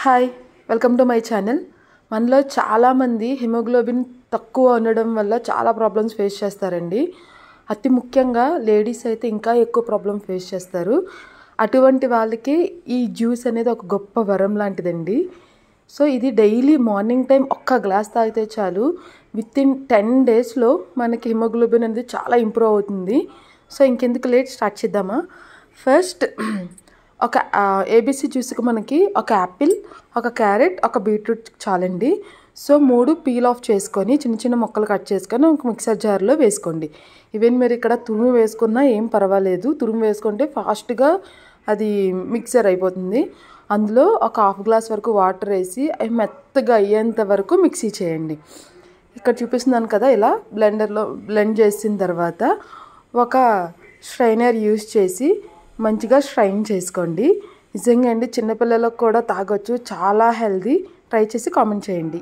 Hi welcome to my channel. మనలో చాలామంది haemoglobin తక్కువ ఉండడం వల్ల చాలా ప్రాబ్లమ్స్ ఫేస్ చేస్తారండి. అతి ముఖ్యంగా లేడీస్ అయితే ఇంకా ఎక్కువ ప్రాబ్లం ఫేస్ చేస్తారు. అటువంటి వాళ్ళకి ఈ జ్యూస్ అనేది ఒక గొప్ప వరం లాంటిదండి. సో ఇది డైలీ మార్నింగ్ టైం ఒక్క గ్లాస్ తాగితే చాలు, వితిన్ 10 డేస్లో మనకి హిమోగ్లోబిన్ అనేది చాలా ఇంప్రూవ్ అవుతుంది. సో ఇంకెందుకు లేట్, స్టార్ట్ చేద్దామా. ఫస్ట్ ఒక ఏబీసీ జ్యూస్కి మనకి ఒక యాపిల్, ఒక క్యారెట్, ఒక బీట్రూట్ చాలండి. సో 3 పీల్ ఆఫ్ చేసుకొని చిన్న చిన్న ముక్కలు కట్ చేసుకొని ఒక మిక్సర్ జార్లో వేసుకోండి. ఈవెన్ మీరు ఇక్కడ తురుము వేసుకున్నా ఏం పర్వాలేదు. తురుము వేసుకుంటే ఫాస్ట్గా అది మిక్సర్ అయిపోతుంది. అందులో ఒక హాఫ్ గ్లాస్ వరకు వాటర్ వేసి అవి మెత్తగా అయ్యేంత వరకు మిక్సీ చేయండి. ఇక్కడ చూపిస్తున్నాను కదా, ఇలా బ్లెండర్లో బ్లెండ్ చేసిన తర్వాత ఒక స్ట్రైనర్ యూజ్ చేసి మంచిగా స్ట్రైన్ చేసుకోండి. నిజంగా అండి, చిన్నపిల్లలకు కూడా తాగొచ్చు, చాలా హెల్దీ. ట్రై చేసి కామెంట్ చేయండి.